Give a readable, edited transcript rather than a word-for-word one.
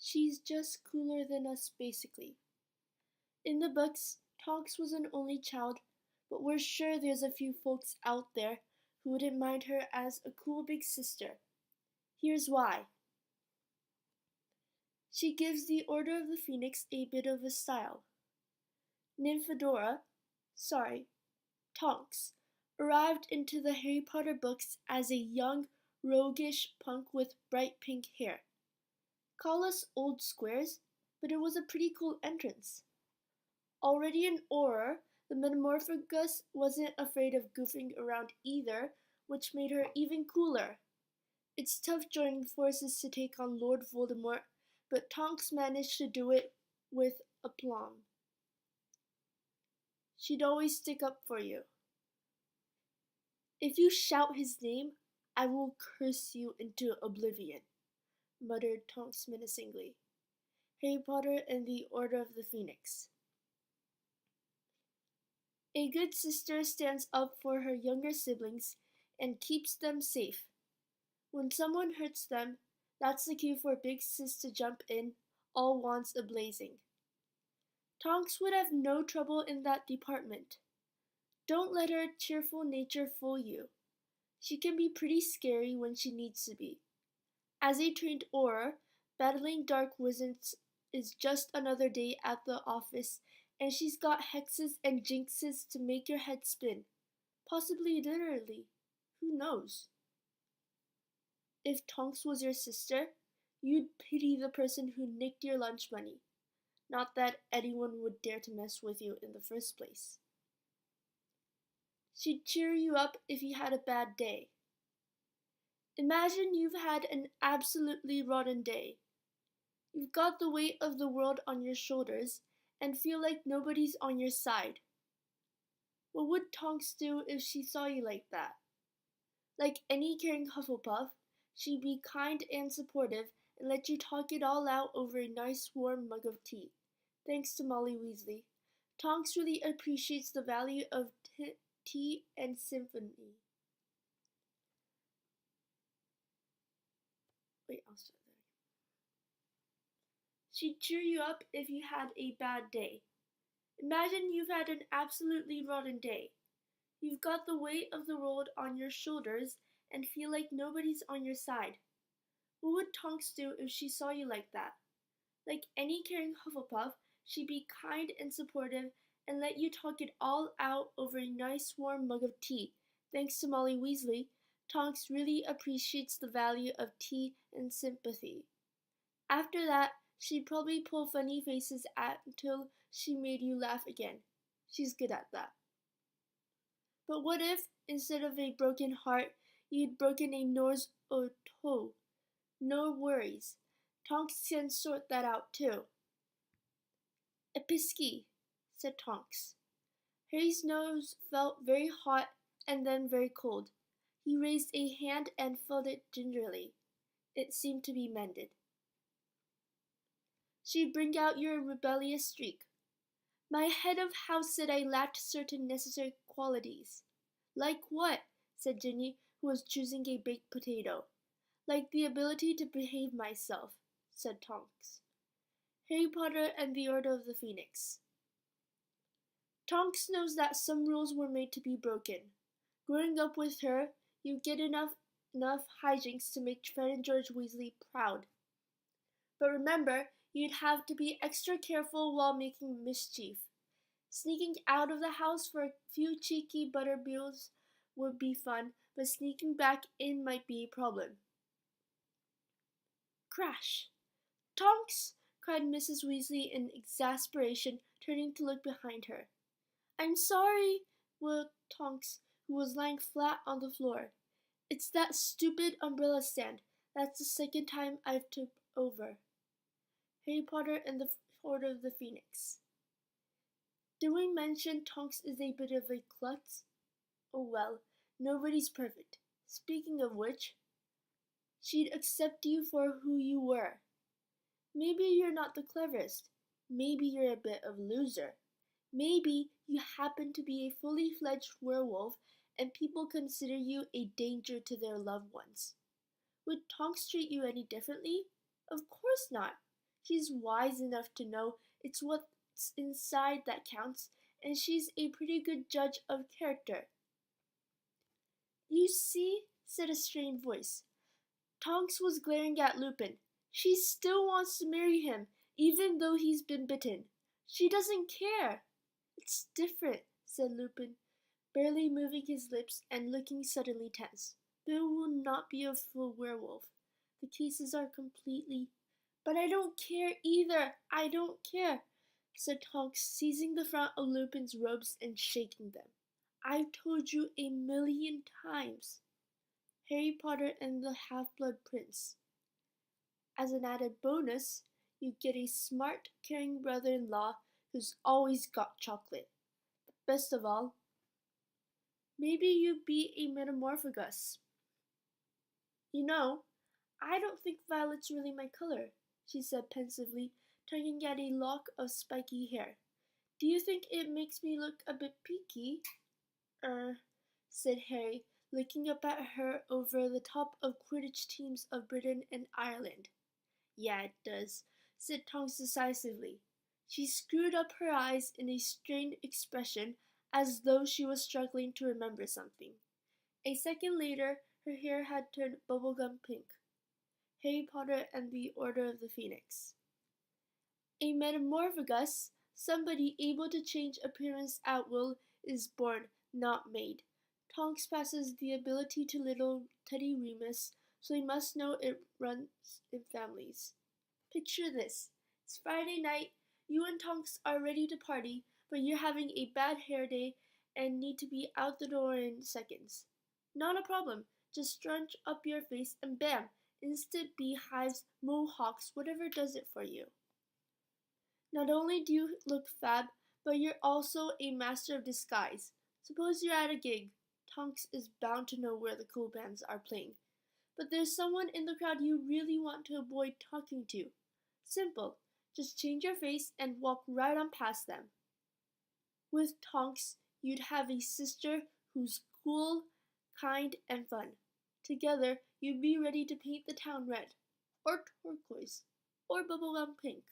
She's just cooler than us, basically. In the books, Tonks was an only child, but we're sure there's a few folks out there who wouldn't mind her as a cool big sister. Here's why. She gives the Order of the Phoenix a bit of a style. Nymphadora, sorry, Tonks, arrived into the Harry Potter books as a young, roguish punk with bright pink hair. Call us old squares, but it was a pretty cool entrance. Already an Auror, the Metamorphogus wasn't afraid of goofing around either, which made her even cooler. It's tough joining forces to take on Lord Voldemort, but Tonks managed to do it with aplomb. She'd always stick up for you. If you shout his name, I will curse you into oblivion, muttered Tonks menacingly. Harry Potter and the Order of the Phoenix. A good sister stands up for her younger siblings and keeps them safe. When someone hurts them, that's the cue for Big Sis to jump in, all wands ablazing. Tonks would have no trouble in that department. Don't let her cheerful nature fool you. She can be pretty scary when she needs to be. As a trained Auror, battling dark wizards is just another day at the office, and she's got hexes and jinxes to make your head spin. Possibly literally. Who knows? If Tonks was your sister, you'd pity the person who nicked your lunch money. Not that anyone would dare to mess with you in the first place. She'd cheer you up if you had a bad day. Imagine you've had an absolutely rotten day. You've got the weight of the world on your shoulders and feel like nobody's on your side. What would Tonks do if she saw you like that? Like any caring Hufflepuff, she'd be kind and supportive and let you talk it all out over a nice warm mug of tea. Thanks to Molly Weasley, Tonks really appreciates the value of tea and symphony. I'll start there. She'd cheer you up if you had a bad day. Imagine you've had an absolutely rotten day. You've got the weight of the world on your shoulders and feel like nobody's on your side. What would Tonks do if she saw you like that? Like any caring Hufflepuff, she'd be kind and supportive and let you talk it all out over a nice warm mug of tea. Thanks to Molly Weasley, Tonks really appreciates the value of tea and sympathy. After that, she'd probably pull funny faces until she made you laugh again. She's good at that. But what if, instead of a broken heart, you'd broken a nose or toe? No worries. Tonks can sort that out too. Episki, said Tonks. Harry's nose felt very hot and then very cold. He raised a hand and felt it gingerly. It seemed to be mended. She'd bring out your rebellious streak. My head of house said I lacked certain necessary qualities. Like what? Said Ginny, who was choosing a baked potato. Like the ability to behave myself, said Tonks. Harry Potter and the Order of the Phoenix. Tonks knows that some rules were made to be broken. Growing up with her, you get enough hijinks to make Fred and George Weasley proud. But remember, you'd have to be extra careful while making mischief. Sneaking out of the house for a few cheeky butterbeers would be fun, but sneaking back in might be a problem. Crash! Tonks! Cried Mrs. Weasley in exasperation, turning to look behind her. I'm sorry, wailed Tonks, who was lying flat on the floor. It's that stupid umbrella stand. That's the second time I've tipped over. Harry Potter and the Order of the Phoenix. Did we mention Tonks is a bit of a klutz? Oh well, nobody's perfect. Speaking of which, she'd accept you for who you were. Maybe you're not the cleverest. Maybe you're a bit of a loser. Maybe you happen to be a fully fledged werewolf and people consider you a danger to their loved ones. Would Tonks treat you any differently? Of course not. She's wise enough to know it's what's inside that counts, and she's a pretty good judge of character. You see, said a strained voice. Tonks was glaring at Lupin. She still wants to marry him, even though he's been bitten. She doesn't care. It's different, said Lupin, barely moving his lips and looking suddenly tense. Bill will not be a full werewolf. The cases are completely... But I don't care either. I don't care, said Tonks, seizing the front of Lupin's robes and shaking them. I've told you 1,000,000 times. Harry Potter and the Half-Blood Prince. As an added bonus, you get a smart, caring brother-in-law who's always got chocolate. But best of all, maybe you'd be a metamorphagus. You know, I don't think violet's really my color, she said pensively, tugging at a lock of spiky hair. Do you think it makes me look a bit peaky? Said Harry, looking up at her over the top of Quidditch teams of Britain and Ireland. Yeah, it does, said Tonks decisively. She screwed up her eyes in a strained expression as though she was struggling to remember something. A second later, her hair had turned bubblegum pink. Harry Potter and the Order of the Phoenix. A metamorphagus, somebody able to change appearance at will, is born, not made. Tonks passes the ability to little Teddy Remus, so he must know it runs in families. Picture this. It's Friday night, you and Tonks are ready to party, but you're having a bad hair day and need to be out the door in seconds. Not a problem. Just scrunch up your face and bam! Instant beehives, mohawks, whatever does it for you. Not only do you look fab, but you're also a master of disguise. Suppose you're at a gig. Tonks is bound to know where the cool bands are playing. But there's someone in the crowd you really want to avoid talking to. Simple. Just change your face and walk right on past them. With Tonks, you'd have a sister who's cool, kind, and fun. Together, you'd be ready to paint the town red, or turquoise, or bubblegum pink.